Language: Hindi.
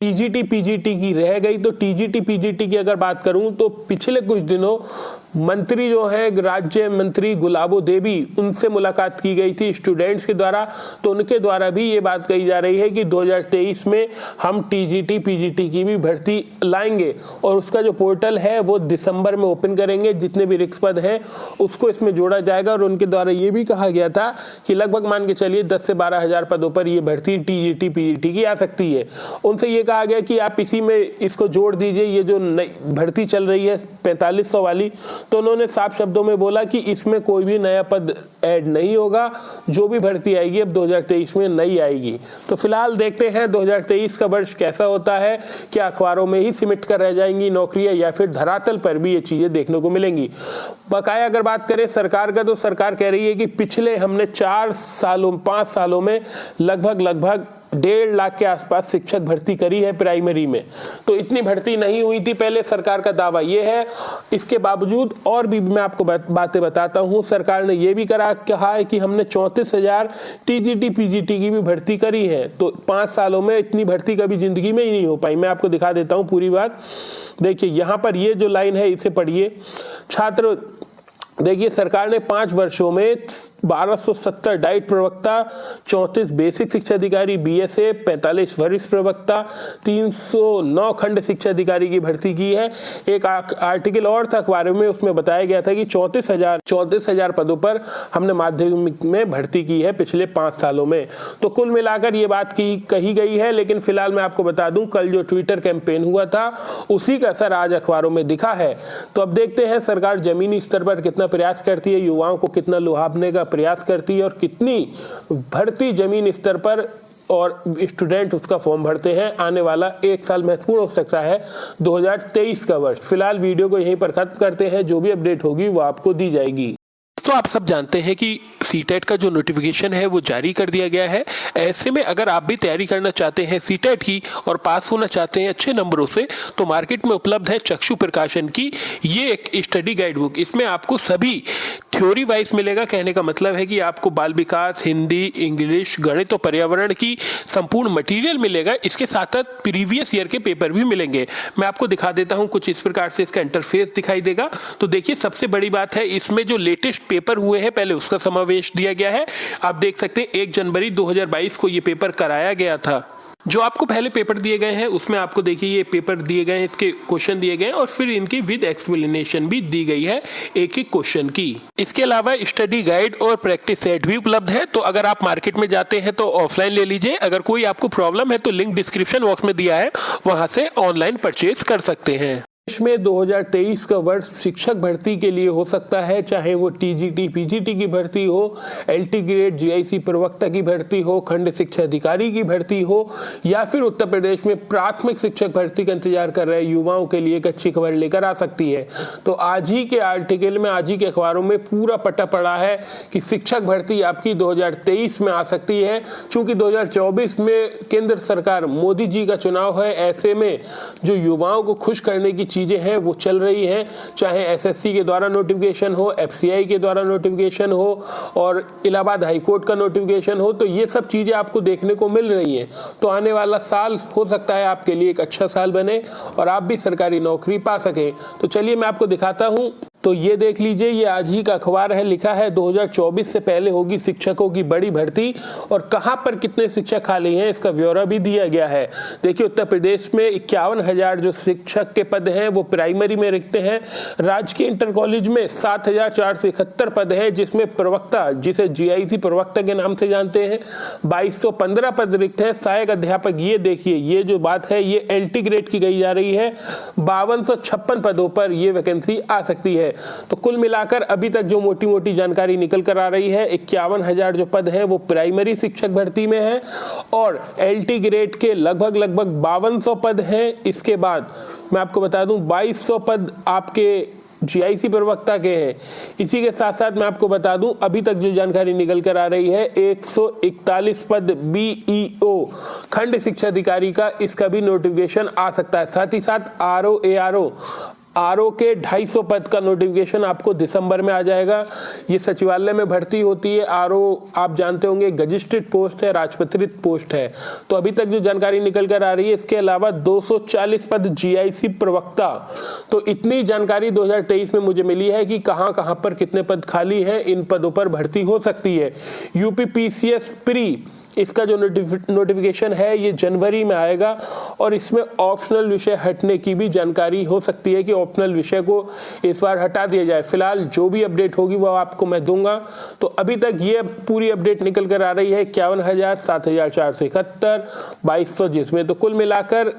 टीजीटी पीजीटी की रह गई। तो टीजीटी पीजीटी की अगर बात करूं तो पिछले कुछ दिनों मंत्री जो है राज्य मंत्री गुलाबो देवी, उनसे मुलाकात की गई थी स्टूडेंट्स के द्वारा। तो उनके द्वारा भी ये बात कही जा रही है कि 2023 में हम टीजीटी पीजीटी की भी भर्ती लाएंगे और उसका जो पोर्टल है वो दिसंबर में ओपन करेंगे। जितने भी रिक्त पद हैं उसको इसमें जोड़ा जाएगा। और उनके द्वारा ये भी कहा गया था कि लगभग मान के चलिए 10 से 12 हजार पदों पर ये भर्ती टीजीटी पीजीटी की आ सकती है। उनसे ये कहा गया कि आप इसी में इसको जोड़ दीजिए, ये जो नई भर्ती चल रही है 4500 वाली। तो उन्होंने साफ शब्दों में बोला कि इसमें कोई भी नया पद ऐड नहीं होगा, जो भी भर्ती आएगी अब 2023 में नई आएगी। तो फिलहाल देखते हैं 2023 का वर्ष कैसा होता है, क्या अखबारों में ही सिमट कर रह जाएंगी नौकरियां या फिर धरातल पर भी ये चीजें देखने को मिलेंगी। बकाया अगर बात करें सरकार का, तो सरकार कह रही है कि पिछले हमने 5 सालों में लगभग 1.5 लाख के आसपास शिक्षक भर्ती करी है प्राइमरी में। तो इतनी भर्ती नहीं हुई थी पहले, सरकार का दावा ये है। इसके बावजूद और भी मैं आपको बातें बताता हूं। सरकार ने ये भी कहा है कि हमने 34,000 टीजीटी पीजीटी की भी भर्ती करी है। तो 5 सालों में इतनी भर्ती कभी जिंदगी में ही नहीं हो पाई। मैं आपको दिखा देता हूं पूरी बात। देखिए यहाँ पर ये जो लाइन है इसे पढ़िए छात्र। देखिए सरकार ने 5 वर्षों में 1270 डाइट प्रवक्ता, 34 बेसिक शिक्षा अधिकारी बीएसए, 45 वरिष्ठ प्रवक्ता, 309 खंड शिक्षा अधिकारी की भर्ती की है। एक आर्टिकल और था अखबार में, उसमें बताया गया था कि 34,000 पदों पर हमने माध्यमिक में भर्ती की है पिछले 5 सालों में। तो कुल मिलाकर ये बात कही गई है। लेकिन फिलहाल मैं आपको बता दूं, कल जो ट्विटर कैंपेन हुआ था उसी का असर आज अखबारों में दिखा है। तो अब देखते हैं सरकार जमीनी स्तर पर कितना प्रयास करती है, युवाओं को कितना लुभाने का प्रयास करती है और कितनी भर्ती जमीन स्तर पर और स्टूडेंट उसका फॉर्म भरते हैं। आने वाला 1 साल महत्वपूर्ण हो सकता है 2023 का वर्ष। फिलहाल वीडियो को यहीं पर खत्म करते हैं। जो भी अपडेट होगी वो आपको दी जाएगी। तो आप सब जानते हैं कि सीटेट का जो नोटिफिकेशन है वो जारी कर दिया गया है। ऐसे में अगर आप भी तैयारी करना चाहते हैं सीटेट की और पास होना चाहते हैं अच्छे नंबरों से, तो मार्केट में उपलब्ध है चक्षु प्रकाशन की ये एक स्टडी गाइड बुक। इसमें आपको सभी थ्योरी वाइज मिलेगा। कहने का मतलब है कि आपको बाल विकास, हिंदी, इंग्लिश, गणित और पर्यावरण की संपूर्ण मटेरियल मिलेगा। इसके साथ साथ प्रीवियस ईयर के पेपर भी मिलेंगे। मैं आपको दिखा देता हूं, कुछ इस प्रकार से इसका इंटरफेस दिखाई देगा। तो देखिए सबसे बड़ी बात है, इसमें जो लेटेस्ट पेपर हुए हैं पहले उसका समावेश दिया गया है। आप देख सकते हैं 1 जनवरी 2022 को ये पेपर कराया गया था। जो आपको पहले पेपर दिए गए हैं उसमें आपको देखिए ये पेपर दिए गए हैं, इसके क्वेश्चन दिए गए हैं और फिर इनकी विद एक्सप्लेनेशन भी दी गई है एक एक क्वेश्चन की। इसके अलावा स्टडी गाइड और प्रैक्टिस सेट भी उपलब्ध है। तो अगर आप मार्केट में जाते हैं तो ऑफलाइन ले लीजिए। अगर कोई आपको प्रॉब्लम है तो लिंक डिस्क्रिप्शन बॉक्स में दिया है, वहां से ऑनलाइन परचेज कर सकते हैं। देश में 2023 का वर्ष शिक्षक भर्ती के लिए हो सकता है, चाहे वो टीजीटी पीजीटी की भर्ती हो, एलटी ग्रेड जीआईसी प्रवक्ता की भर्ती हो, खंड शिक्षा अधिकारी की भर्ती हो, या फिर उत्तर प्रदेश में प्राथमिक शिक्षक भर्ती का इंतजार कर रहे युवाओं के लिए एक अच्छी खबर लेकर आ सकती है। तो आज ही के आर्टिकल में, आज ही के अखबारों में पूरा पट्टा पड़ा है कि शिक्षक भर्ती आपकी 2023 में आ सकती है। चूंकि 2024 में केंद्र सरकार मोदी जी का चुनाव है, ऐसे में जो युवाओं को खुश करने की चीजें हैं वो चल रही हैं। चाहे एसएससी के द्वारा नोटिफिकेशन हो, एफसीआई के द्वारा नोटिफिकेशन हो और इलाहाबाद हाईकोर्ट का नोटिफिकेशन हो, तो ये सब चीजें आपको देखने को मिल रही हैं। तो आने वाला साल हो सकता है आपके लिए एक अच्छा साल बने और आप भी सरकारी नौकरी पा सकें। तो चलिए मैं आपको दिखाता हूं। तो ये देख लीजिए, ये आज ही का अखबार है। लिखा है 2024 से पहले होगी शिक्षकों की बड़ी भर्ती और कहां पर कितने शिक्षक खाली हैं इसका ब्यौरा भी दिया गया है। देखिए उत्तर प्रदेश में 51,000 जो शिक्षक के पद हैं वो प्राइमरी में रिक्त हैं। राजकीय इंटर कॉलेज में 7,471 पद है, जिसमें प्रवक्ता, जिसे जीआईसी प्रवक्ता के नाम से जानते हैं, 2,215 पद रिक्त है। सहायक अध्यापक, ये देखिए ये जो बात है ये एलटी ग्रेड की गई जा रही है, 5256 पदों पर ये वैकेंसी आ सकती है। तो कुल मिलाकर अभी तक जो मोटी मोटी जानकारी निकल कर आ रही है, 51,000 जो पद हैं वो प्राइमरी शिक्षक भर्ती में है और एलटी ग्रेड के लगभग 5200 पद हैं। इसके बाद मैं आपको बता दूं 2200 पद आपके जीआईसी प्रवक्ता के हैं। इसी के साथ साथ मैं आपको बता दूं अभी तक जो जानकारी निकल कर आ रही है 141 पद बीईओ खंड शिक्षा अधिकारी का, इसका भी नोटिफिकेशन आ सकता है। साथ ही साथ आरओ एआरओ आरओ के 250 पद का नोटिफिकेशन आपको दिसंबर में आ जाएगा। ये सचिवालय में भर्ती होती है। आरओ आप जानते होंगे गजिस्ट्रेट पोस्ट है, राजपत्रित पोस्ट है। तो अभी तक जो जानकारी निकल कर आ रही है, इसके अलावा 240 पद जीआईसी प्रवक्ता। तो इतनी जानकारी 2023 में मुझे मिली है कि कहां कहां पर कितने पद खाली हैं, इन पदों पर भर्ती हो सकती है। यूपी पीसीएस प्री, इसका जो नोटिफिकेशन है ये जनवरी में आएगा और इसमें ऑप्शनल विषय हटने की भी जानकारी हो सकती है कि ऑप्शनल विषय को इस बार हटा दिया जाए। फिलहाल जो भी अपडेट होगी वो आपको मैं दूंगा। तो अभी तक ये पूरी अपडेट निकल कर आ रही है 51,000, 7,471, 2,200, जिसमें तो कुल मिलाकर